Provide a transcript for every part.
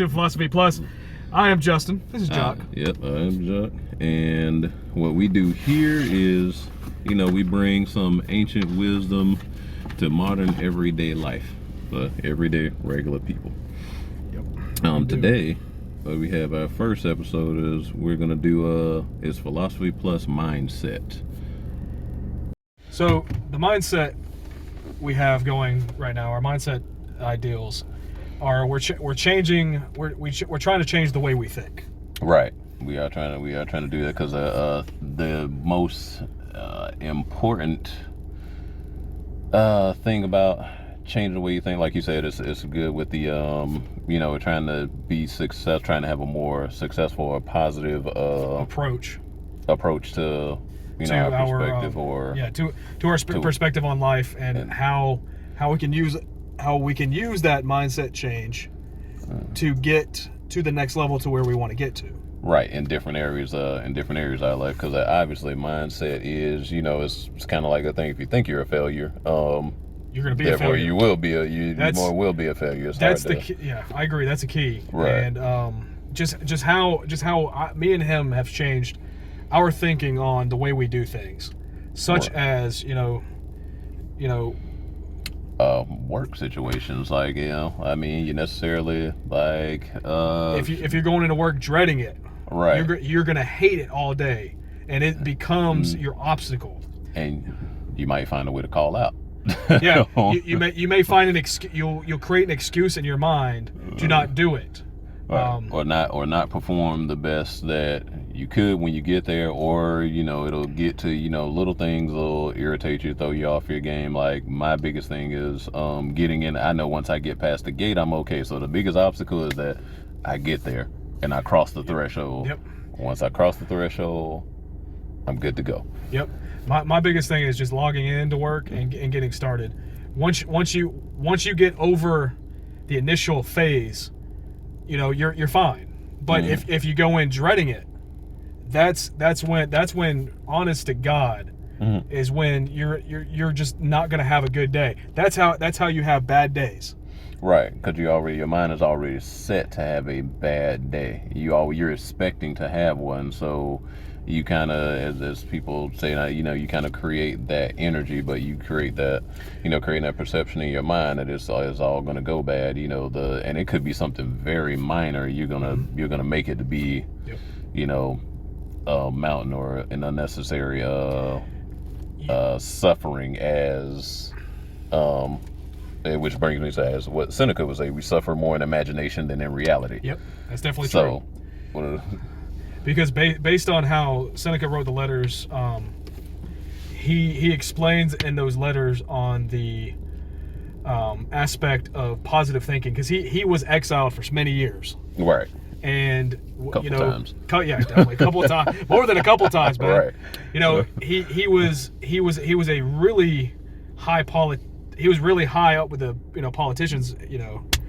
to Philosophy Plus. I am Justin. This is Jock. Yep, I am Jock. And what we do here is, we bring some ancient wisdom to modern everyday life for everyday regular people. Yep. Today, we have our first episode is we're gonna do is Philosophy+Mindset. So the mindset we have going right now, our mindset ideals are we're trying to change the way we think. Right. We are trying to do that because the most important thing about changing the way you think, like you said, it's good with the we're trying to be trying to have a more successful or positive approach to our perspective to our perspective on life and how we can use that mindset change to get to the next level to where we want to get to. Right, in different areas of our life, because obviously mindset is, it's kind of like a thing. If you think you're a failure, you're going to be a failure. You will be a failure. It's key. Yeah, I agree. That's a key. Right. And just how me and him have changed our thinking on the way we do things, such as work situations, like you necessarily like if you're going into work dreading it, right, you're gonna hate it all day, and it becomes your obstacle, and you might find a way to call out. Yeah, you may find an excuse. You'll create an excuse in your mind to not do it. Right. Or not perform the best that you could when you get there, or it'll get to little things will irritate you, throw you off your game. Like my biggest thing is getting in. I know once I get past the gate, I'm okay. So the biggest obstacle is that I get there and I cross the threshold. Yep. Once I cross the threshold, I'm good to go. Yep. My biggest thing is just logging into work and getting started. Once you get over the initial phase, you're fine. But if you go in dreading it, that's when honest to God is when you're just not gonna have a good day. That's how you have bad days. Right, because your mind is already set to have a bad day. You're expecting to have one, so you kind of, as people say, you kind of create that energy, but you create that, creating that perception in your mind that it's all going to go bad, and it could be something very minor. You're gonna make it to be, a mountain or an unnecessary suffering, as which brings me to as what Seneca would say: we suffer more in imagination than in reality. Yep, that's definitely true. Because based on how Seneca wrote the letters, he explains in those letters on the aspect of positive thinking, because he was exiled for many years. Right. And couple times. Definitely a couple of times, more than a couple of times, man. Right. He was a really he was really high up with the politicians,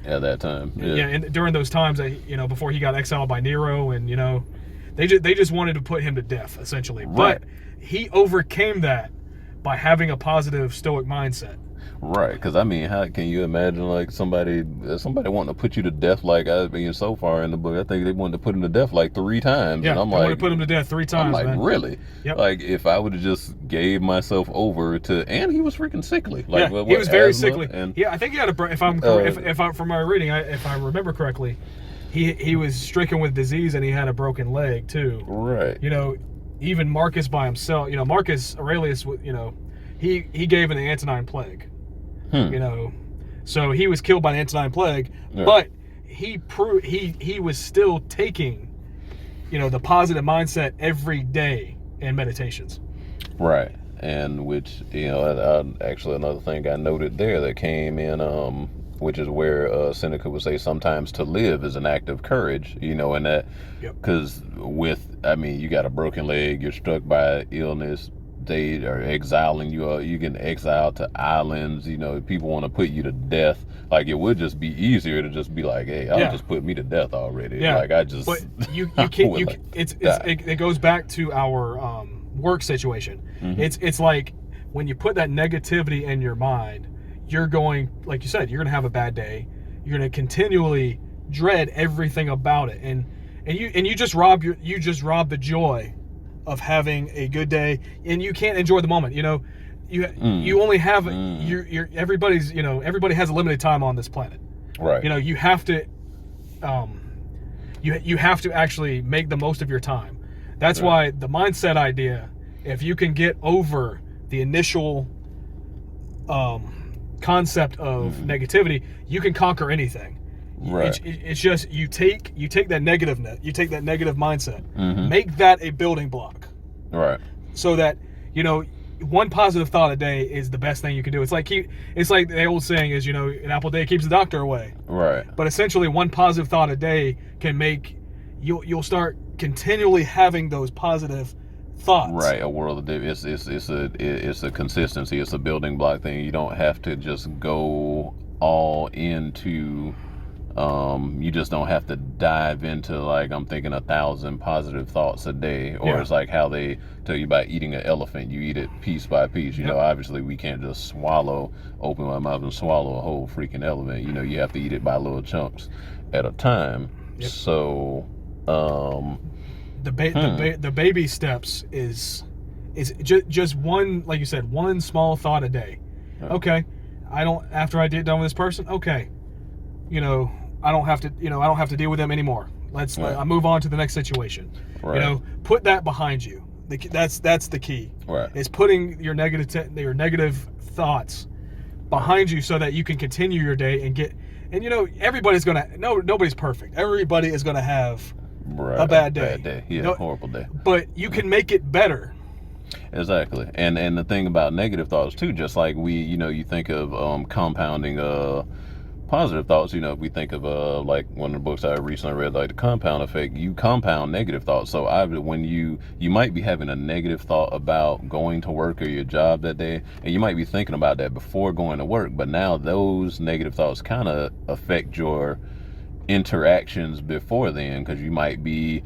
at that time. Yeah, and during those times, before he got exiled by Nero, and they just wanted to put him to death, essentially. Right. But he overcame that by having a positive Stoic mindset. Right, because how can you imagine like somebody wanting to put you to death? Like so far in the book, I think they wanted to put him to death like 3 times. Yeah, and I'm like, wanted to put him to death 3 times. I'm like, man. Really? Yep. Like if I would have just gave myself over to, and he was freaking sickly. Like he was very sickly. And, I think he had if from my reading, if I remember correctly, he was stricken with disease and he had a broken leg too. Right. Even Marcus by himself. Marcus Aurelius. He gave an Antonine Plague. So he was killed by an Antonine Plague, but he was still taking, the positive mindset every day in meditations. Right, and which actually another thing I noted there that came in, which is where Seneca would say sometimes to live is an act of courage, and that because you got a broken leg, you're struck by illness. They are exiling you. You get exiled to islands. People want to put you to death. Like it would just be easier to just be like, "Hey, I'll just put me to death already." Yeah. Like I just. But you can't. It goes back to our work situation. Mm-hmm. It's like when you put that negativity in your mind, you're going, like you said, you're gonna have a bad day. You're gonna continually dread everything about it, and you just rob the joy of having a good day, and you can't enjoy the moment. You only have everybody has a limited time on this planet. Right. You have to you have to actually make the most of your time. That's why the mindset idea, if you can get over the initial concept of negativity, you can conquer anything. Right. It's just you take that negative mindset, make that a building block. Right. So that one positive thought a day is the best thing you can do. It's like the old saying is, an apple a day keeps the doctor away. Right. But essentially, one positive thought a day can make you'll start continually having those positive thoughts. Right. A world of it's a consistency. It's a building block thing. You don't have to just go all into. You just don't have to dive into like I'm thinking 1,000 positive thoughts a day, or it's like how they tell you about eating an elephant. You eat it piece by piece. Obviously we can't just open my mouth and swallow a whole freaking elephant. You have to eat it by little chunks at a time. Yep. So, the baby steps is just one, like you said, one small thought a day. Okay, after I get done with this person, okay, I don't have to deal with them anymore. I move on to the next situation. Right. Put that behind you. That's the key. Right. Is putting your negative thoughts behind you so that you can continue your day everybody's nobody's perfect. Everybody is gonna have a bad day. Horrible day. But you can make it better. Exactly. And the thing about negative thoughts too, just like you think of compounding positive thoughts, if we think of like one of the books I recently read, like the compound effect, you compound negative thoughts. So when you might be having a negative thought about going to work or your job that day, and you might be thinking about that before going to work, but now those negative thoughts kind of affect your interactions before then, because you might be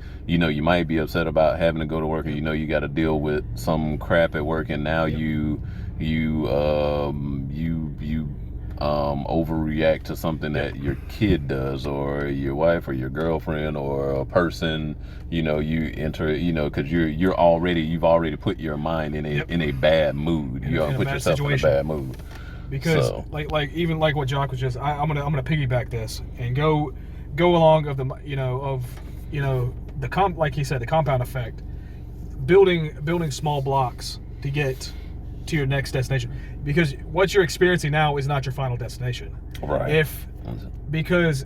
upset about having to go to work, or you got to deal with some crap at work, and now you overreact to something that your kid does, or your wife, or your girlfriend, or a person. You enter, because you've already put your mind in a bad mood. You put yourself in a bad mood. Because like even like what Jock was just, I'm gonna piggyback this and go along of the like he said, the compound effect, building small blocks to get to your next destination, because what you're experiencing now is not your final destination. Right. Because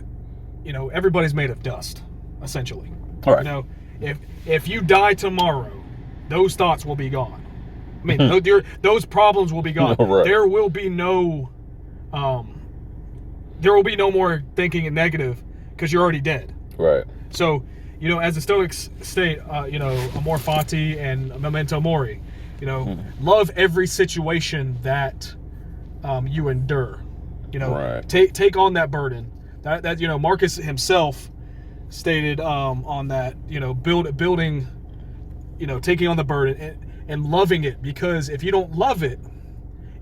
everybody's made of dust, essentially. All right. If you die tomorrow, those thoughts will be gone. I mean, those problems will be gone. Right. There will be no more thinking in negative, because you're already dead. Right. So, as the Stoics state, amor fati and memento mori. Love every situation that you endure. Right. Take on that burden. That Marcus himself stated on that. Building. Taking on the burden and loving it, because if you don't love it,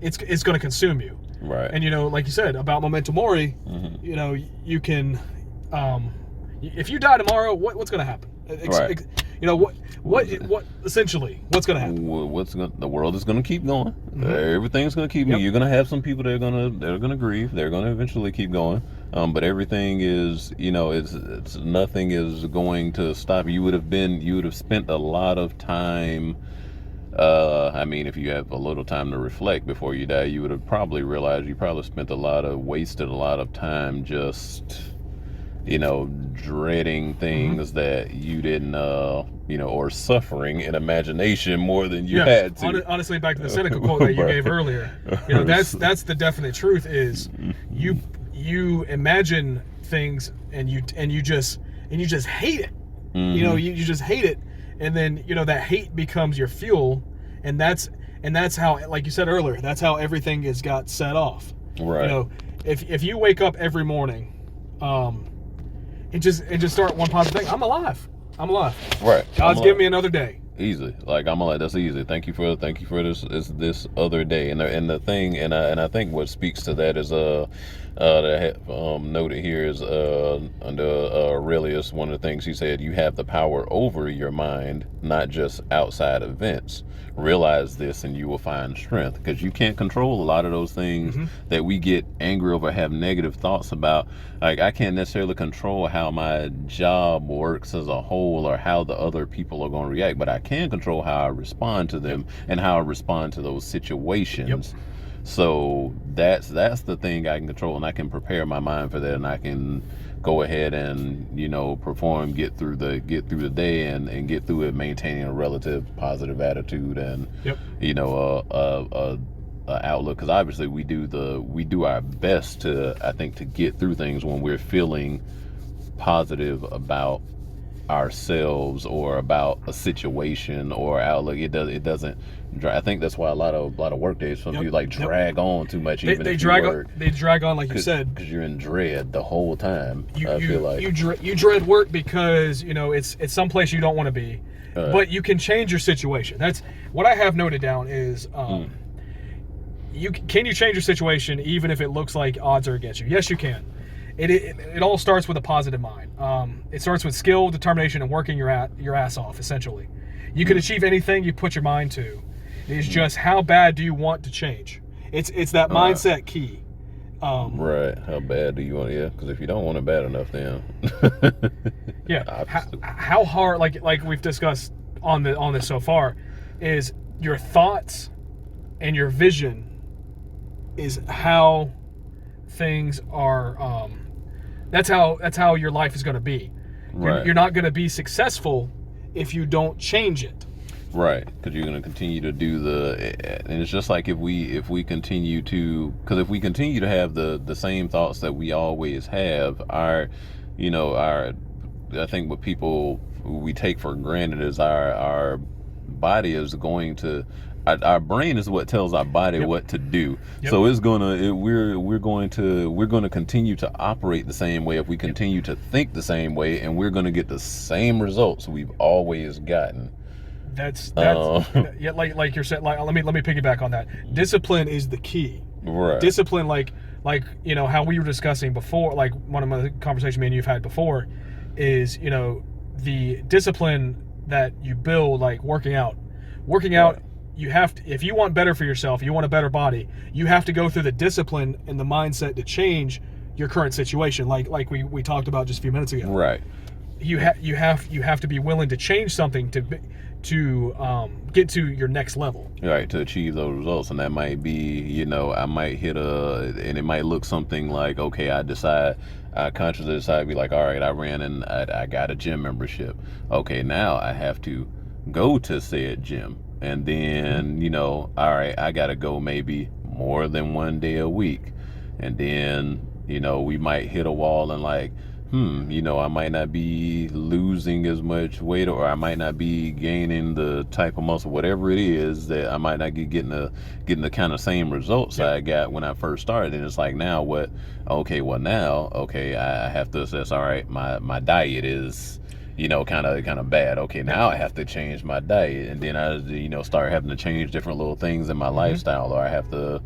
it's going to consume you. Right. And like you said about memento mori, you can. If you die tomorrow, what's going to happen? Right. What essentially what's going to happen? The world is going to keep going. Everything's going to keep going. You're going to have some people that are going to grieve. They're going to eventually keep going. But everything is, it's nothing is going to stop. You would have spent a lot of time. If you have a little time to reflect before you die, you would have probably realized you probably wasted a lot of time just dreading things that you didn't, or suffering in imagination more than you had to. Honestly, back to the Seneca quote that you gave earlier. That's the definite truth. Is you imagine things and you just hate it. You just hate it, and then that hate becomes your fuel, and that's how, like you said earlier, that's how everything got set off. Right. If you wake up every morning, and just start one positive thing. I'm alive. Right. God's giving me another day. easy. Like I'm like, that's easy. Thank you for this other day. And the thing, and I think what speaks to that is that I have noted here is under Aurelius, one of the things he said, you have the power over your mind, not just outside events. Realize this and you will find strength, because you can't control a lot of those things that we get angry over, have negative thoughts about. Like I can't necessarily control how my job works as a whole or how the other people are going to react, but I can control how I respond to them and how I respond to those situations. So that's the thing I can control, and I can prepare my mind for that, and I can go ahead and perform, get through the day and get through it, maintaining a relative positive attitude and outlook. Because obviously we do our best to get through things when we're feeling positive about ourselves or about a situation or outlook. It doesn't. I think that's why a lot of work days, some people drag on too much. They drag on, like you said, because you're in dread the whole time. I feel like you dread work because it's someplace you don't want to be, but you can change your situation. That's what I have noted down is can you change your situation even if it looks like odds are against you? Yes, you can. It all starts with a positive mind. It starts with skill, determination, and working your ass off. Essentially, you can achieve anything you put your mind to. It's just how bad do you want to change? It's that mindset key. Right. How bad do you want? Yeah. Because if you don't want it bad enough, then yeah. How hard? Like we've discussed on this so far, is your thoughts and your vision is how things are. That's how your life is going to be. Right. You're not going to be successful if you don't change it. Right, because you're going to continue to do and it's just like if we continue to have the same thoughts that we always have, I think what we take for granted is our body is going to. Our brain is what tells our body what to do. So we're going to continue to operate the same way if we continue to think the same way, and we're going to get the same results we've always gotten. That's yeah, like you're saying. Like let me piggyback on that. Discipline is the key. Right. Discipline, like how we were discussing before, like one of the conversations me and you've had before, is the discipline that you build, like working out. Right. You have to, if you want better for yourself, you want a better body, you have to go through the discipline and the mindset to change your current situation. Like we talked about just a few minutes ago. Right. You have to be willing to change something to get to your next level. Right, to achieve those results. And that might be, I might hit and it might look something like, okay, I consciously decide to be like, all right, I ran and I got a gym membership. Okay, now I have to go to said gym. And then, all right, I got to go maybe more than one day a week. And then, we might hit a wall and like, I might not be losing as much weight, or I might not be gaining the type of muscle, whatever it is, that I might not be getting the kind of same results I got when I first started. And it's like, now what? Okay, I have to assess, all right, my diet is, kind of bad. Okay, now I have to change my diet, and then I, start having to change different little things in my lifestyle, or I have to,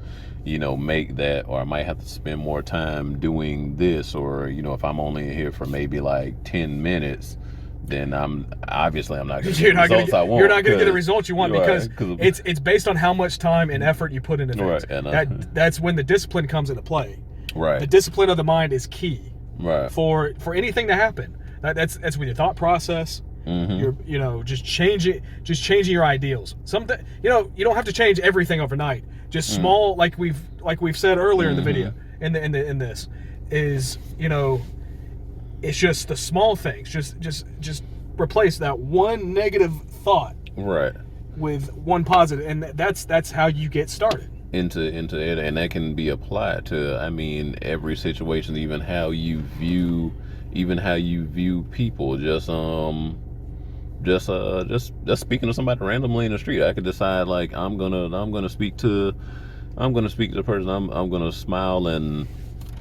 make that, or I might have to spend more time doing this, or, if I'm only here for maybe like 10 minutes, then I'm not going to get the results I want. You're not going to get the results you want, because it's based on how much time and effort you put into things. Right, and that's when the discipline comes into play. Right. The discipline of the mind is key. Right. For anything to happen. That's with your thought process. You're just changing your ideals. Something you don't have to change everything overnight. Just small, like we've said earlier in the video, in this is it's just the small things. Just replace that one negative thought with one positive, and that's how you get started into it, and that can be applied to every situation, even how you view people. Just speaking to somebody randomly in the street, I could decide like I'm gonna speak to the person. I'm gonna smile and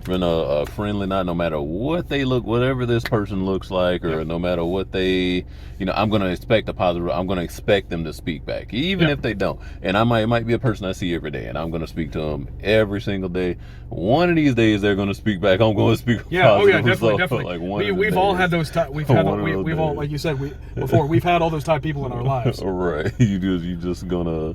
friendly, not no matter what they look, whatever this person looks like, or no matter what they, I'm going to expect a positive. I'm going to expect them to speak back, even if they don't. And it might be a person I see every day, and I'm going to speak to them every single day. One of these days, they're going to speak back. I'm going to speak positive. Oh yeah, definitely. Like we've all had those type. We've all, like you said, we've had all those type people in our lives. Right. You just gonna.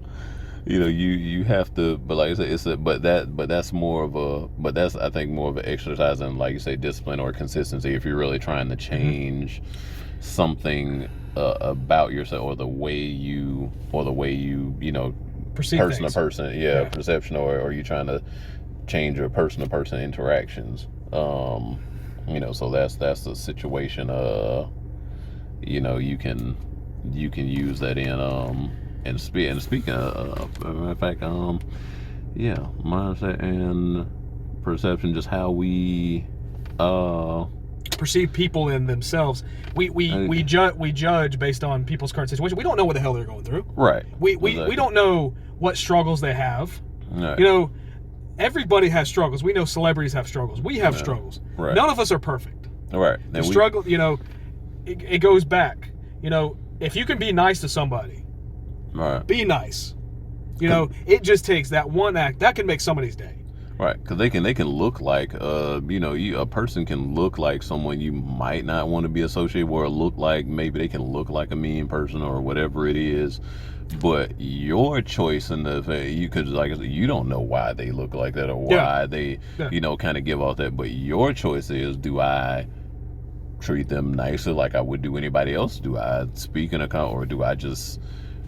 You have to, but like I said, but that's I think more of an exercise in, like you say, discipline or consistency. If you're really trying to change something about yourself, or the way you perceive person things. to person, perception, or you trying to change your person to person interactions. So that's the situation. You can use that in. And speaking of, in fact, mindset and perception, just how we perceive people in themselves. We judge based on people's current situation. We don't know what the hell they're going through. Right. We don't know what struggles they have. Right. Everybody has struggles. We know celebrities have struggles. We have struggles. Right. None of us are perfect. Right. The struggle, it goes back. If you can be nice to somebody, right, be nice. It just takes that one act that can make somebody's day. Right, because they can look like a person can look like someone you might not want to be associated with, or maybe they can look like a mean person or whatever it is. But your choice in you could, like I said, you don't know why they look like that, or why they kind of give off that. But your choice is, do I treat them nicely like I would do anybody else? Do I speak in a or do I just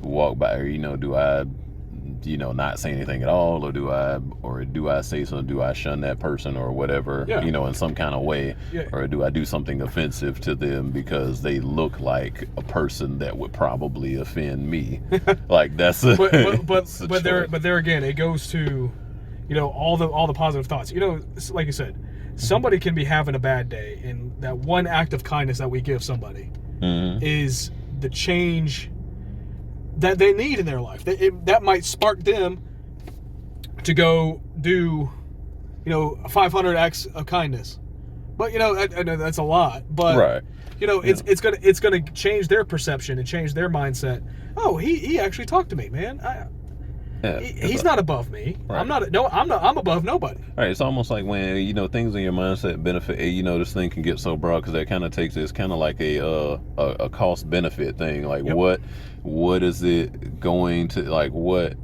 walk by, or do I not say anything at all, or do I say something? Do I shun that person or whatever, in some kind of way, or do I do something offensive to them because they look like a person that would probably offend me? Like that's but there again, it goes to all the positive thoughts. Like you said, somebody can be having a bad day, and that one act of kindness that we give somebody is the change that they need in their life. That might spark them to go do 500 acts of kindness. But I know that's a lot, but right. It's gonna change their perception and change their mindset. Oh, he actually talked to me, man. He's not above me. Right. I'm above nobody. Right. It's almost like when things in your mindset benefit. This thing can get so broad, because that kind of it's kind of like a cost benefit thing. Like what is it going to, like, what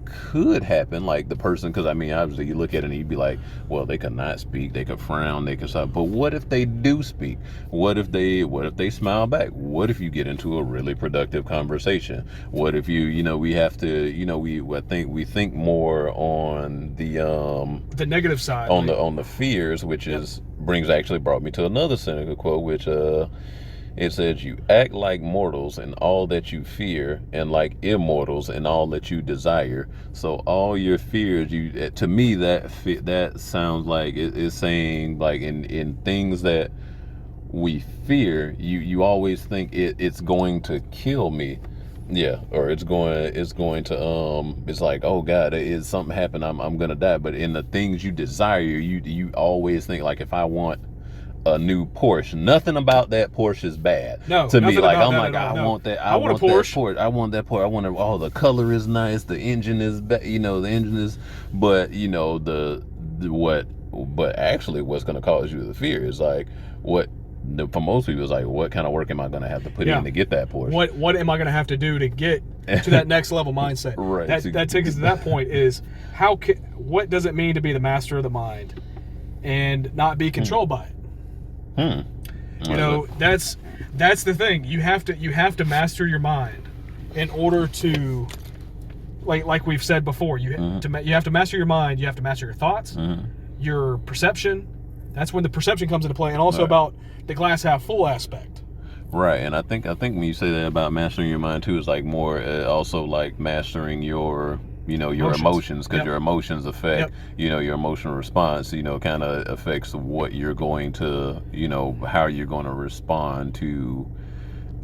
could happen? Like the person, because obviously you look at it and you'd be like, well, they could not speak, they could frown, they could stop. But what if they do speak? What if they smile back? What if you get into a really productive conversation? What if we have to I think we think more on the negative side, on the fears, which brought me to another Seneca quote, which it says, you act like mortals in all that you fear, and like immortals in all that you desire. So all your fears, to me, that sounds like it's saying, like, in things that we fear, you always think it's going to kill me. Yeah, or it's going to it's like, oh God, is something happen, I'm gonna die. But in the things you desire, you always think, like, if I want a new Porsche, nothing about that Porsche is bad. No, to me, like, I'm like, I want that. I want a Porsche. I want that Porsche. I want it. Oh, the color is nice. The engine is, the engine is. But but actually, what's going to cause you the fear is like for most people, is like, what kind of work am I going to have to put in to get that Porsche? What am I going to have to do to get to that next level mindset? Right. That takes us to that point. Is what does it mean to be the master of the mind and not be controlled by it? That's the thing. You have to master your mind in order to, like we've said before, you have to master your mind. You have to master your thoughts, your perception. That's when the perception comes into play, and also about the glass half full aspect. Right. And I think when you say that about mastering your mind too, is like more also like mastering your your emotions, because your emotions affect your emotional response, kind of affects what you're going to, how you're going to respond to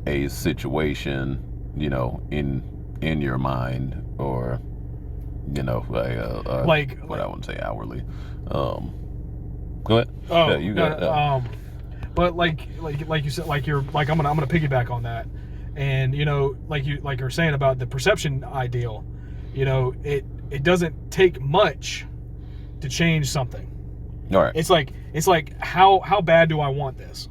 a situation, in your mind, or like what I want to say, outwardly. Go ahead. Oh, Yeah, you got it. but like you said, I'm gonna piggyback on that, and like you're saying about the perception ideal, it doesn't take much to change something. All right. It's like how bad do I want this?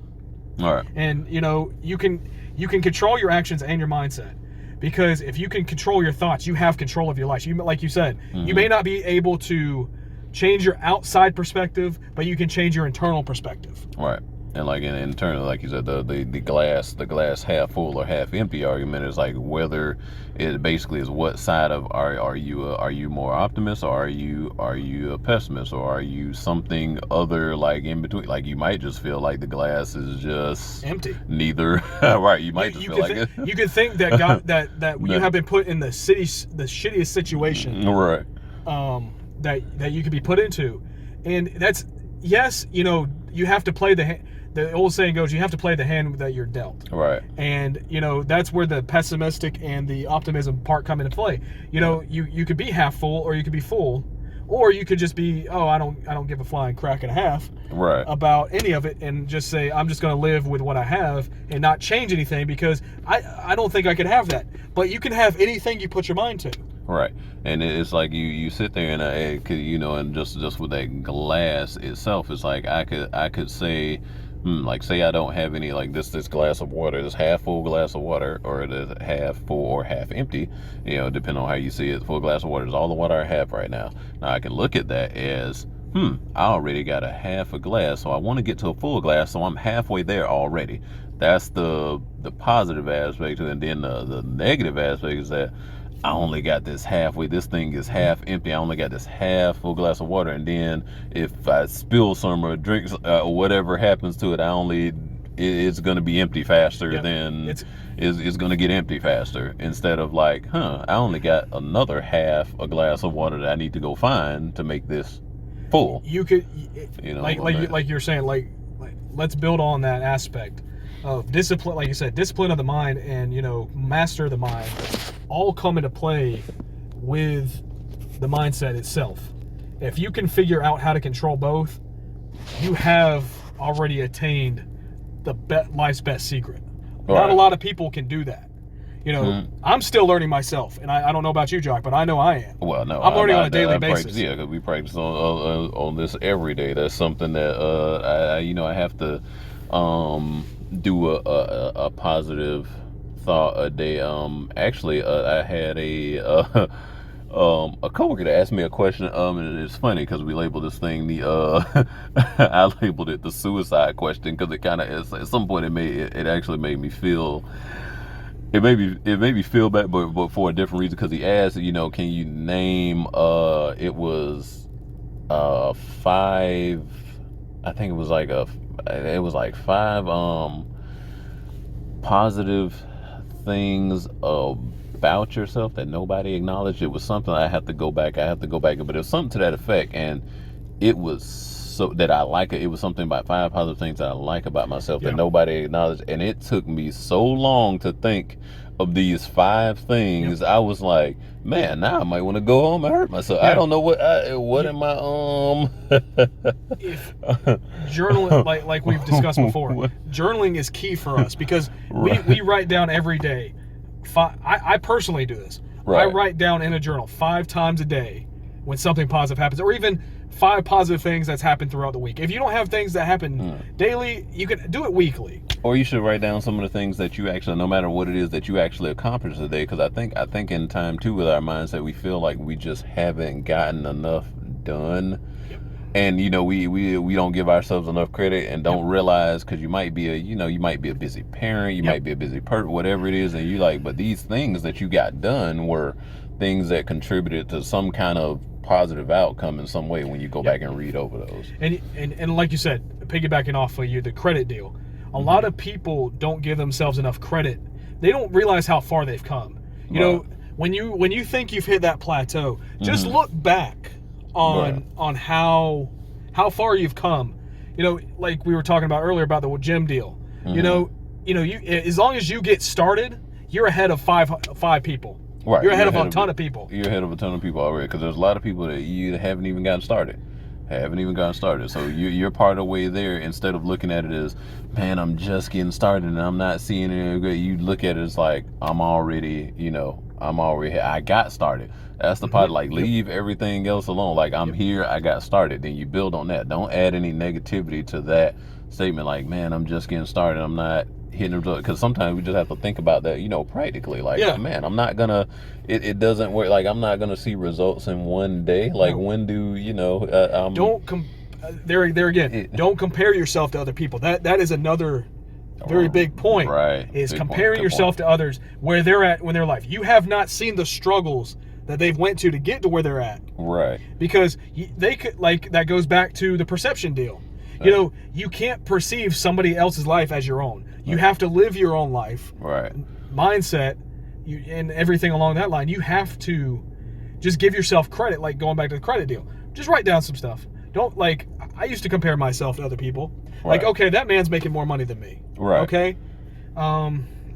All right. And you can control your actions and your mindset, because if you can control your thoughts, you have control of your life. Like you said, you may not be able to change your outside perspective, but you can change your internal perspective. Right. And like in turn, like you said, the glass half full or half empty argument is like whether it basically is what side of are you more optimist, or are you a pessimist, or are you something other, like in between? Like you might just feel like the glass is just empty. Neither. Right. You might just feel like it. You could think that God, that you have been put in the shittiest situation. Right. That you could be put into, and that's yes. You have to play the old saying goes, you have to play the hand that you're dealt. Right. And that's where the pessimistic and the optimism part come into play. You could be half full, or you could be full, or you could just be, I don't give a flying crack and a half right about any of it, and just say I'm just going to live with what I have and not change anything, because I don't think I could have that. But you can have anything you put your mind to. Right. And it's like you sit there and and just with that glass itself, it's like I could say, like say I don't have any, like this glass of water, this half full glass of water, or this half full or half empty, depending on how you see it. The full glass of water is all the water I have right now. Now I can look at that as, I already got a half a glass, so I want to get to a full glass, so I'm halfway there already. That's the positive aspect. And then the negative aspect is that I only got this halfway. This thing is half empty. I only got this half full glass of water, and then if I spill some or drink or whatever happens to it, it's going to be empty faster than it's going to get empty faster. Instead of like, I only got another half a glass of water that I need to go find to make this full. You could, like you're saying, like let's build on that aspect of discipline, like you said, discipline of the mind, and master the mind, all come into play with the mindset itself. If you can figure out how to control both, you have already attained life's best secret. Right. Not a lot of people can do that. I'm still learning myself, and I don't know about you, Jock, but I know I am. Well, no, I'm learning on a daily basis. Practice, because we practice on this every day. That's something that I have to do a positive thought a day. Actually, I had a coworker that asked me a question, and it's funny because we labeled this thing I labeled it the suicide question, because it kind of, at some point it actually made me feel. It made me feel bad, but for a different reason, because he asked, can you name, it was 5, I think it was like 5 positive things about yourself that nobody acknowledged. It was something I have to go back, but it was something to that effect, and it was so that I like it. It was something about 5 positive things that I like about myself that nobody acknowledged, and it took me so long to think of these 5 things. I was like, man, now I might want to go home and hurt myself. I don't know what am I if journaling, like we've discussed before, journaling is key for us, because we write down every day. I personally do this. Right. I write down in a journal 5 times a day when something positive happens, or even 5 positive things that's happened throughout the week. If you don't have things that happen daily, you can do it weekly. Or you should write down some of the things that you actually, no matter what it is, that you actually accomplished today. Because I think in time too, with our mindset, we feel like we just haven't gotten enough done. Yep. And we don't give ourselves enough credit, and don't realize, because you might be a busy parent, you might be a busy person, whatever it is, and you like, but these things that you got done were things that contributed to some kind of positive outcome in some way when you go back and read over those. And like you said, piggybacking off of the credit deal, a lot of people don't give themselves enough credit. They don't realize how far they've come. You know, when you think you've hit that plateau, just look back on how far you've come. Like we were talking about earlier about the gym deal. You as long as you get started, you're ahead of five people. Right. You're ahead of a ton of people. You're ahead of a ton of people already, because there's a lot of people that you haven't even gotten started. Haven't even gotten started. So you're part of the way there. Instead of looking at it as, man, I'm just getting started and I'm not seeing it good. You look at it as like, I'm already, I got started. That's the part, like, leave everything else alone. Like, I'm here, I got started. Then you build on that. Don't add any negativity to that statement. Like, man, I'm just getting started. I'm not hitting the, because sometimes we just have to think about that, practically. Like, man, I'm not gonna, it doesn't work. Like, I'm not gonna see results in one day. Like, when do don't there again, don't compare yourself to other people. That is another very big point. Right. Is Big comparing point. yourself to others where they're at when their life. You have not seen the struggles that they've went to get to where they're at. Right. Because they could, like, that goes back to the perception deal. You can't perceive somebody else's life as your own. You have to live your own life. Right. Mindset, and everything along that line. You have to just give yourself credit, like going back to the credit deal. Just write down some stuff. Don't, like, I used to compare myself to other people. Right. Like, okay, that man's making more money than me. Right. Okay?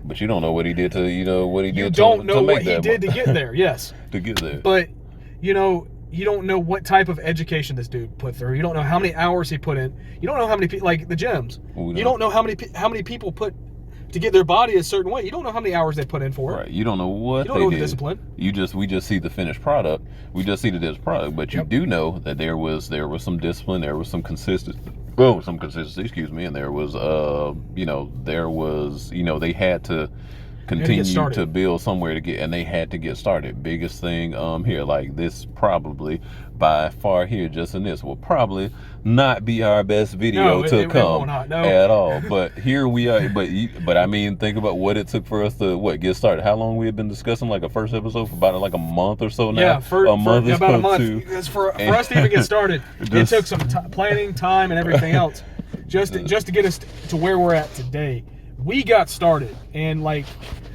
But you don't know what he did to, what he did You to don't know to make what he that did to money. get there, yes. To get there. But, you don't know what type of education this dude put through. You don't know how many hours he put in. You don't know how many people, like the gyms. You don't know how many people put to get their body a certain way. You don't know how many hours they put in for it. Right. You don't know what you don't they know did. the discipline. We just see the finished product. We just see the finished product, but you do know that there was some discipline, there was some consistency. Excuse me, and there was they had to continue to build somewhere to get, and they had to get started. Biggest thing here, like, this probably by far here, just in this, will probably not be our best video come at all. But here we are. But I mean, think about what it took for us to get started. How long we had been discussing, like, a first episode for about like a month or so now. Yeah, about a month. For us to even get started, it took some planning, time, and everything else, just to get us to where we're at today. We got started, and, like,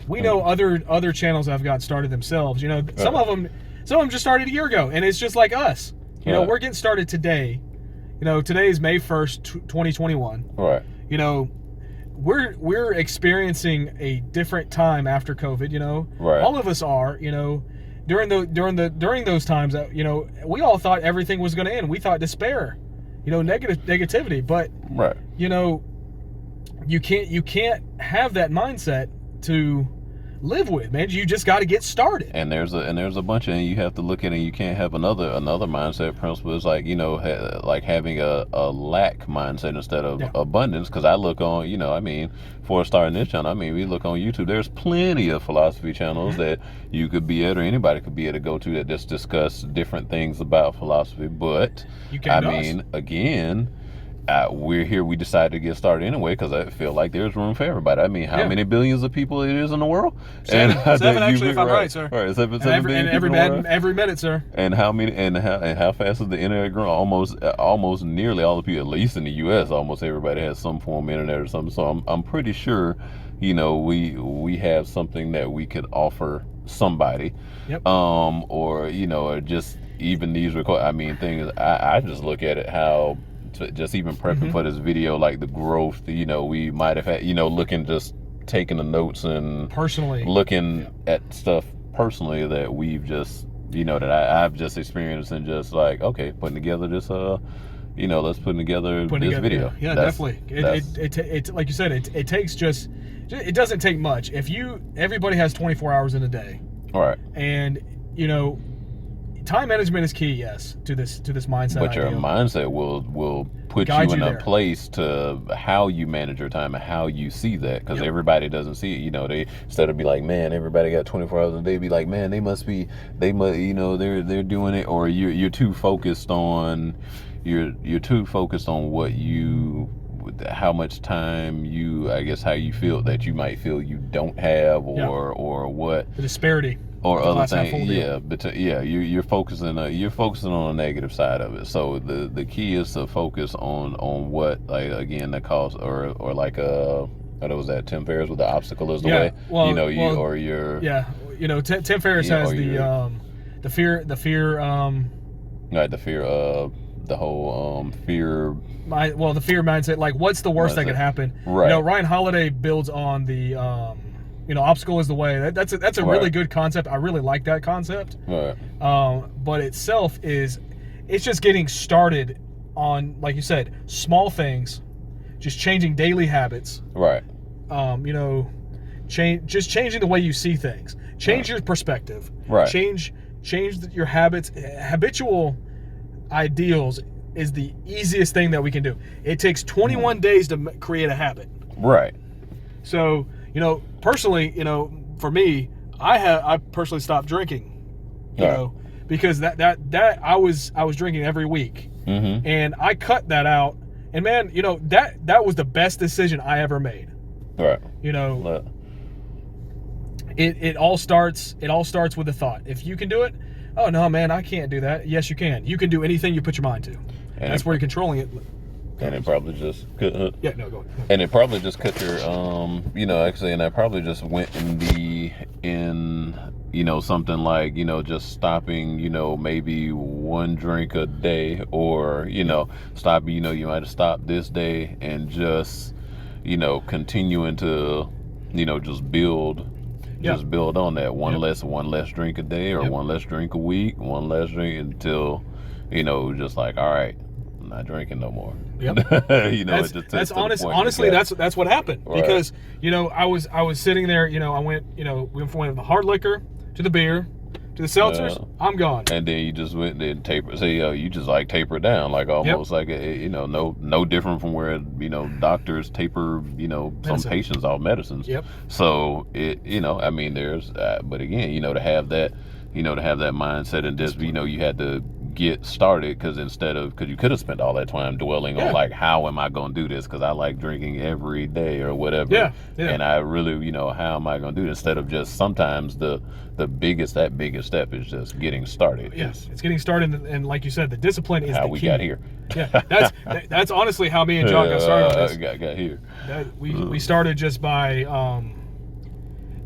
we know other channels have got started themselves. Some of them just started a year ago, and it's just like us. We're getting started today. Today is May 1st, 2021. Right. We're experiencing a different time after COVID. Right. All of us are. During those times that we all thought everything was going to end. We thought despair, negativity, but right. You can't have that mindset to live with, man. You just got to get started. And there's a bunch of, and you have to look at it, and you can't have another mindset principle. It's like, like having a lack mindset instead of abundance. Because I look on, before starting this channel, we look on YouTube. There's plenty of philosophy channels that you could be at, or anybody could be able to go to, that just discuss different things about philosophy. But again, we're here. We decided to get started anyway because I feel like there's room for everybody. How many billions of people it is in the world? Seven actually, if I'm right, sir. Right, seven billion every minute, sir. And how many? And how fast is the internet growing? Almost nearly all the people, at least in the U.S., almost everybody has some form of internet or something. So I'm pretty sure, we have something that we could offer somebody. Yep. Or just even these things. I just look at it how. Just even prepping for this video, like the growth, we might have had, looking, just taking the notes and personally looking at stuff personally that we've just, that I've just experienced, and just like, okay, putting together this, let's put together this video. Yeah, definitely. It like you said, it takes it doesn't take much. Everybody has 24 hours in a day. All right. And, time management is key, yes, to this mindset. But your mindset will put you in a place to how you manage your time and how you see that, because everybody doesn't see it. They, instead of be like, man, everybody got 24 hours a day, be like, man, they must they're doing it, or you're too focused on what how much time how you feel that you might feel you don't have, or what the disparity. Or other things, you're focusing on a negative side of it. So the key is to focus on what, like, again, the cause, or like what was that, Tim Ferriss with the obstacle is the way. Well, Tim Ferriss has the fear right, the fear of the whole fear. The fear mindset. Like, what's the worst that could happen? Right. Ryan Holiday builds on the obstacle is the way. That's a really good concept. I really like that concept. Right. But it's just getting started on, like you said, small things, just changing daily habits. Right. Just changing the way you see things. Change your perspective. Right. Change your habits. Habitual ideals is the easiest thing that we can do. It takes 21 days to create a habit. Right. So, personally, for me, I personally stopped drinking. Because that I was drinking every week. Mm-hmm. And I cut that out. And man, that was the best decision I ever made. Right. It all starts with a thought. If you can do it, oh no, man, I can't do that. Yes, you can. You can do anything you put your mind to. And that's where you're controlling it. And it probably just go ahead. And it probably just cut your actually, and I probably just went in something like, just stopping, maybe one drink a day, or stopping, you might have stopped this day and just continuing to just build on that one less drink a day, or one less drink a week, one less drink, until just like, all right, I'm not drinking no more. Yep. That's honest. Honestly, that's what happened. Right. Because I was sitting there. I went. We went from the hard liquor to the beer to the seltzers. I'm gone. And then you just went and taper. So you just like taper it down, like almost like no different from where doctors taper some patients off medicines. Yep. So there's but again to have that mindset, and just you had to get started, because you could have spent all that time dwelling on like, how am I going to do this, because I like drinking every day or whatever, and I really how am I going to do it, instead of just sometimes the biggest step is just getting started. Yes, it's getting started, and like you said, the discipline is how the we key. got here. That's honestly how me and John got started on this. Got here. We started just by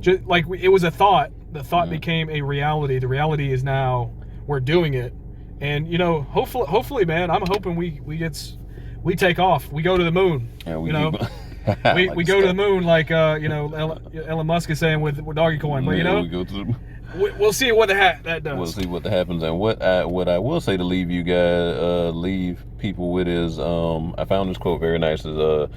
it was a thought. The thought became a reality. The reality is now we're doing it. And hopefully, man, I'm hoping we take off. We go to the moon. Yeah, we go to the moon, like Elon Musk is saying with Dogecoin. But we go to the... we'll see what that does. We'll see what happens. And what I will say to leave you guys, leave people with is, I found this quote very nice. Is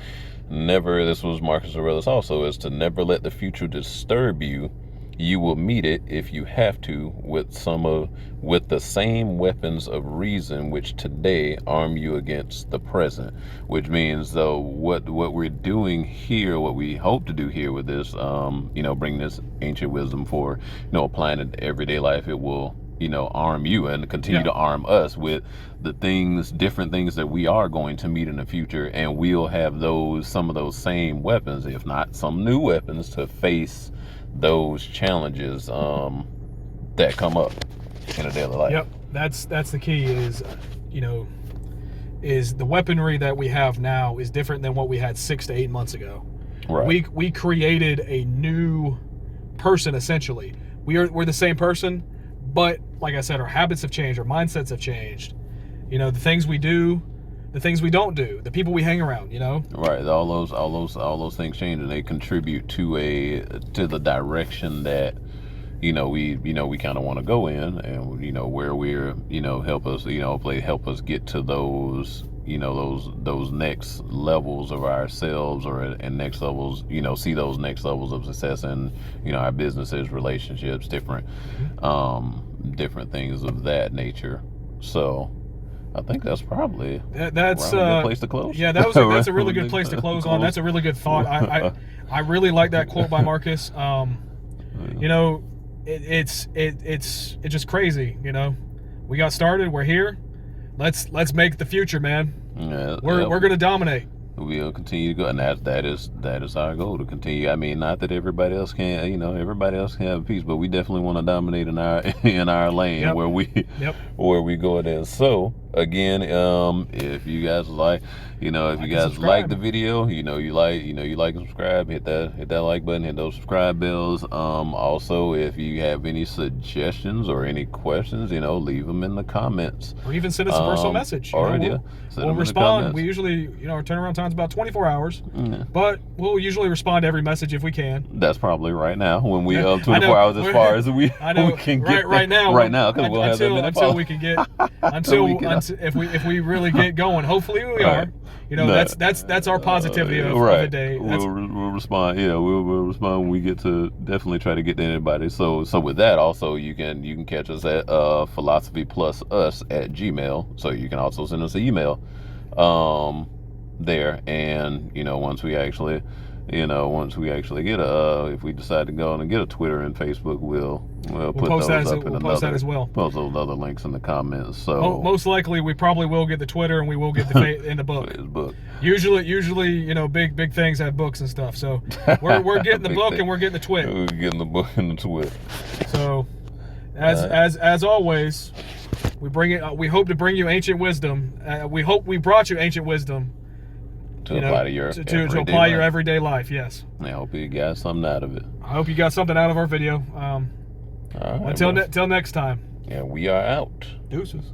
never. This was Marcus Aurelius also. Is to never let the future disturb you. You will meet it, if you have to, with the same weapons of reason which today arm you against the present. Which means, though, what we're doing here, what we hope to do here with this, bring this ancient wisdom for, applying it to everyday life, it will, arm you and continue to arm us with the different things that we are going to meet in the future, and we'll have some of those same weapons, if not some new weapons, to face those challenges that come up in a daily life. Yep, that's the key. Is the weaponry that we have now is different than what we had 6 to 8 months ago. Right. We created a new person, essentially. We're the same person, but like I said, our habits have changed, our mindsets have changed. The things we do, the things we don't do, the people we hang around, Right. All those things change, and they contribute to the direction that we kind of want to go in, and where we're help us get to those those next levels of ourselves, and next levels, see those next levels of success in our businesses, relationships, different things of that nature. So I think that's probably that's a good place to close. Yeah, that's a really good place to close on. That's a really good thought. I really like that quote by Marcus. It's just crazy. We got started. We're here. Let's make the future, man. Yeah, we're gonna dominate. We'll continue to go, and that is our goal, to continue. I mean, not that everybody else can, everybody else can have a piece, but we definitely want to dominate in our lane, where we go in. So again, if you guys like the video, you like and subscribe, hit that like button, hit those subscribe bells. Also, if you have any suggestions or any questions, leave them in the comments, or even send us a personal message. We'll respond. We usually, our turnaround time's about 24 hours, but we'll usually respond to every message if we can. That's probably right now, when we 24 hours as far as we can get right now, because we'll have that minute until once if we really get going. Hopefully we are. You know, that's our positivity of the day. We'll respond. Yeah, we'll respond when we get to definitely try to get to anybody. So with that, also you can catch us at philosophy+us@gmail. So you can also send us an email there, and once we actually get if we decide to go on and get a Twitter and Facebook, we'll put post those that up in post that as well. Post those other links in the comments. So most likely we probably will get the Twitter, and we will get in the book. Facebook. Usually, big things have books and stuff. So we're getting the book and we're getting the twit. We're getting the book and the twit. So as always, we hope to bring you ancient wisdom. We hope we brought you ancient wisdom to apply to your everyday life. Yes. I hope you got something out of it. I hope you got something out of our video. All right, until next time. Yeah, we are out. Deuces.